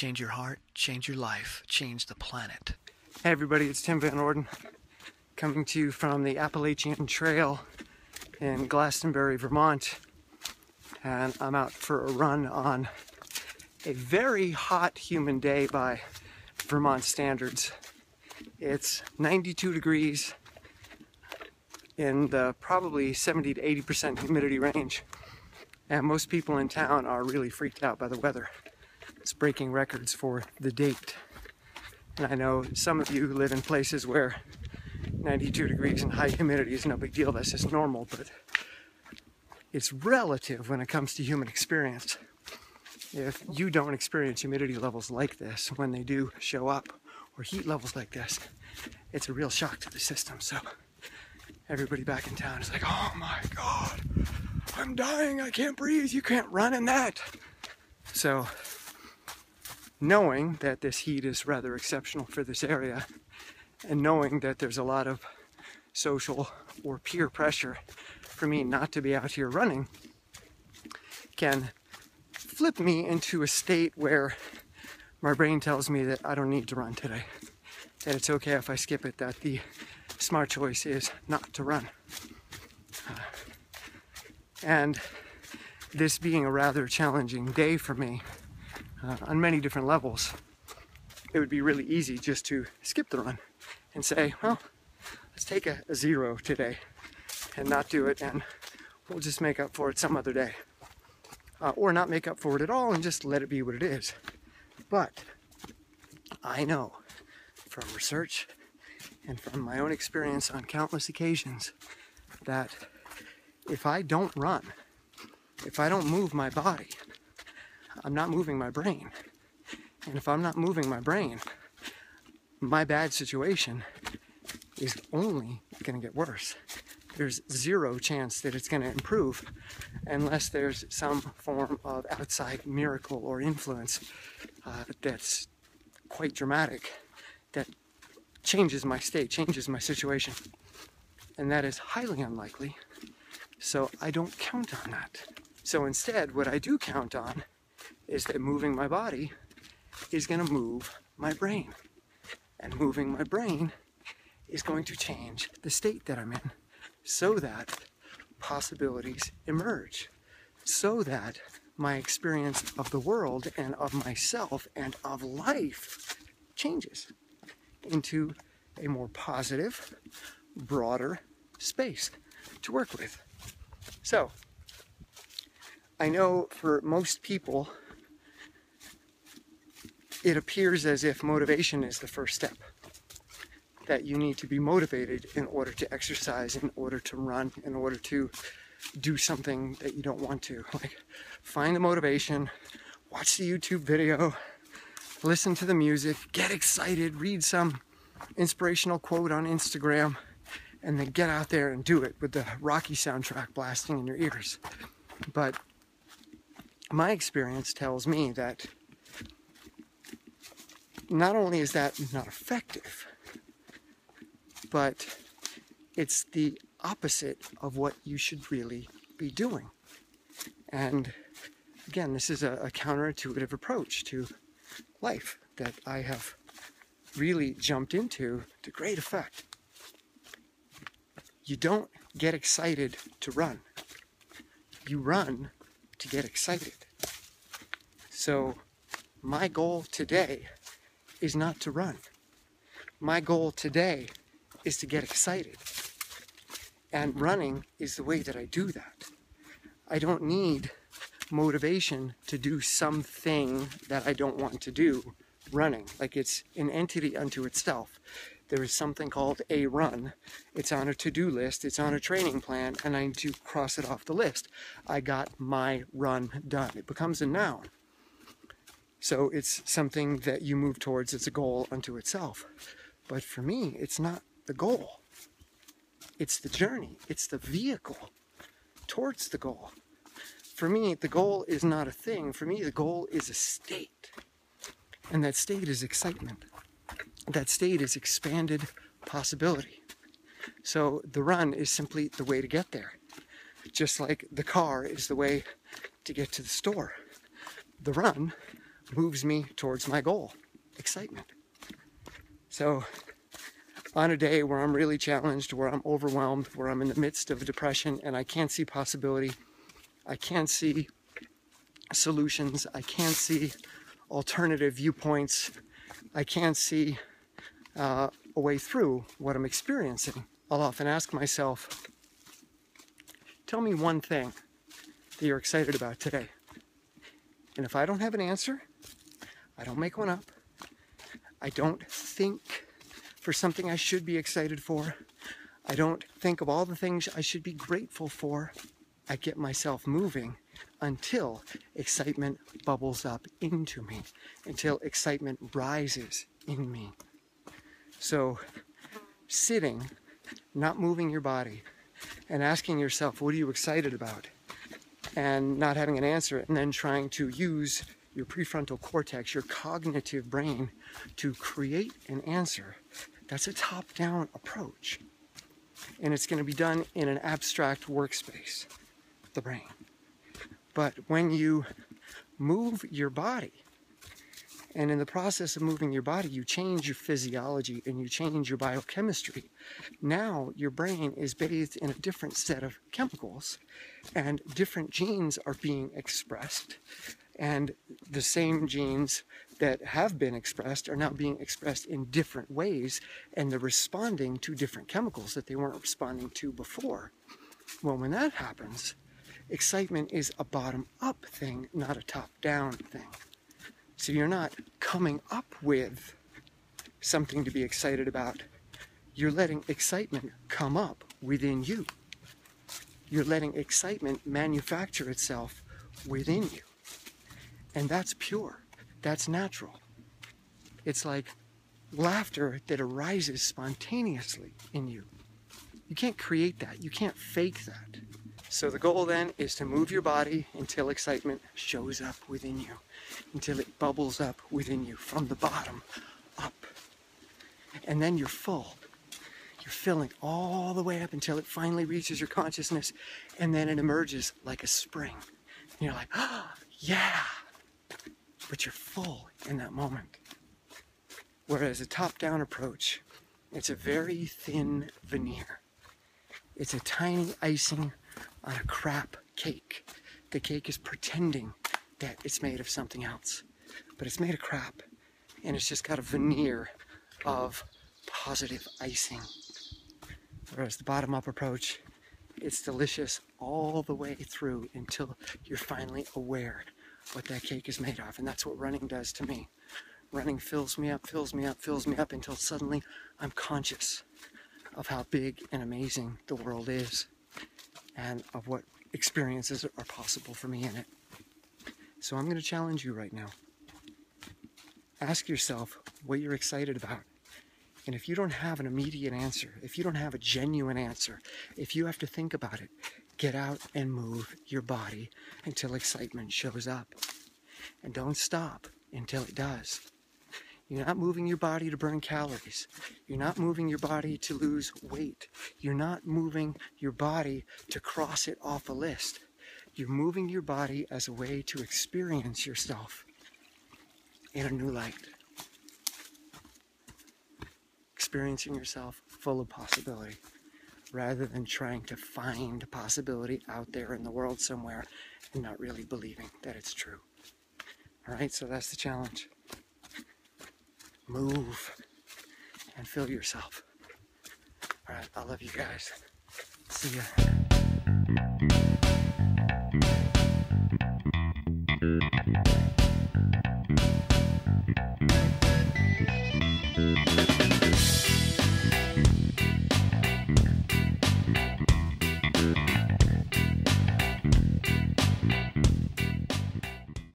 change your heart, change your life, change the planet. Hey everybody, it's Tim Van Orden coming to you from the Appalachian Trail in Glastonbury, Vermont. And I'm out for a run on a very hot, humid day by Vermont standards. It's 92 degrees in the probably 70 to 80% humidity range. And most people in town are really freaked out by the weather. It's breaking records for the date. And I know some of you live in places where 92 degrees and high humidity is no big deal. That's just normal, but it's relative when it comes to human experience. If you don't experience humidity levels like this when they do show up, or heat levels like this, it's a real shock to the system. So everybody back in town is like, oh my God, I'm dying, I can't breathe, you can't run in that. So knowing that this heat is rather exceptional for this area, and knowing that there's a lot of social or peer pressure for me not to be out here running, can flip me into a state where my brain tells me that I don't need to run today, that it's okay if I skip it, that the smart choice is not to run. And this being a rather challenging day for me on many different levels, it would be really easy just to skip the run and say, well, let's take a 0 today and not do it, and we'll just make up for it some other day. Or not make up for it at all and just let it be what it is. But I know from research and from my own experience on countless occasions that if I don't run, if I don't move my body, I'm not moving my brain. And if I'm not moving my brain, my bad situation is only going to get worse. There's zero chance that it's going to improve unless there's some form of outside miracle or influence that's quite dramatic, that changes my state, changes my situation. And that is highly unlikely, so I don't count on that. So instead, what I do count on is that moving my body is going to move my brain. And moving my brain is going to change the state that I'm in so that possibilities emerge, so that my experience of the world and of myself and of life changes into a more positive, broader space to work with. So, I know for most people, it appears as if motivation is the first step. That you need to be motivated in order to exercise, in order to run, in order to do something that you don't want to. Like, find the motivation, watch the YouTube video, listen to the music, get excited, read some inspirational quote on Instagram, and then get out there and do it with the Rocky soundtrack blasting in your ears. But my experience tells me that not only is that not effective, but it's the opposite of what you should really be doing. And again, this is a counterintuitive approach to life that I have really jumped into to great effect. You don't get excited to run. You run to get excited. So my goal today is not to run. My goal today is to get excited. And running is the way that I do that. I don't need motivation to do something that I don't want to do running. Like it's an entity unto itself. There is something called a run. It's on a to-do list. It's on a training plan, and I need to cross it off the list. I got my run done. It becomes a noun. So it's something that you move towards. It's a goal unto itself. But for me, it's not the goal. It's the journey. It's the vehicle towards the goal. For me, the goal is not a thing. For me, the goal is a state. And that state is excitement. That state is expanded possibility. So the run is simply the way to get there. Just like the car is the way to get to the store. The run moves me towards my goal, excitement. So on a day where I'm really challenged, where I'm overwhelmed, where I'm in the midst of a depression and I can't see possibility, I can't see solutions, I can't see alternative viewpoints, I can't see a way through what I'm experiencing, I'll often ask myself, tell me one thing that you're excited about today. And if I don't have an answer, I don't make one up. I don't think for something I should be excited for. I don't think of all the things I should be grateful for. I get myself moving until excitement bubbles up into me, until excitement rises in me. So sitting, not moving your body, and asking yourself, what are you excited about? And not having an answer, and then trying to use your prefrontal cortex, your cognitive brain, to create an answer. That's a top-down approach. And it's going to be done in an abstract workspace, the brain. But when you move your body, and in the process of moving your body, you change your physiology and you change your biochemistry. Now your brain is bathed in a different set of chemicals, and different genes are being expressed. And the same genes that have been expressed are now being expressed in different ways, and they're responding to different chemicals that they weren't responding to before. Well, when that happens, excitement is a bottom-up thing, not a top-down thing. So you're not coming up with something to be excited about. You're letting excitement come up within you. You're letting excitement manufacture itself within you. And that's pure. That's natural. It's like laughter that arises spontaneously in you. You can't create that. You can't fake that. So the goal then is to move your body until excitement shows up within you, until it bubbles up within you from the bottom up. And then you're full. You're filling all the way up until it finally reaches your consciousness, and then it emerges like a spring. And you're like, oh, yeah! But you're full in that moment. Whereas a top-down approach, it's a very thin veneer. It's a tiny icing on a crap cake. The cake is pretending that it's made of something else, but it's made of crap, and it's just got a veneer of positive icing. Whereas the bottom-up approach, it's delicious all the way through until you're finally aware what that cake is made of. And that's what running does to me. Running fills me up, fills me up, fills me up until suddenly I'm conscious of how big and amazing the world is, and of what experiences are possible for me in it. So I'm going to challenge you right now. Ask yourself what you're excited about. And if you don't have an immediate answer, if you don't have a genuine answer, if you have to think about it, get out and move your body until excitement shows up. And don't stop until it does. You're not moving your body to burn calories. You're not moving your body to lose weight. You're not moving your body to cross it off a list. You're moving your body as a way to experience yourself in a new light. Experiencing yourself full of possibility, rather than trying to find possibility out there in the world somewhere and not really believing that it's true. All right, so that's the challenge. Move and fill yourself. All right, I love you guys. See ya.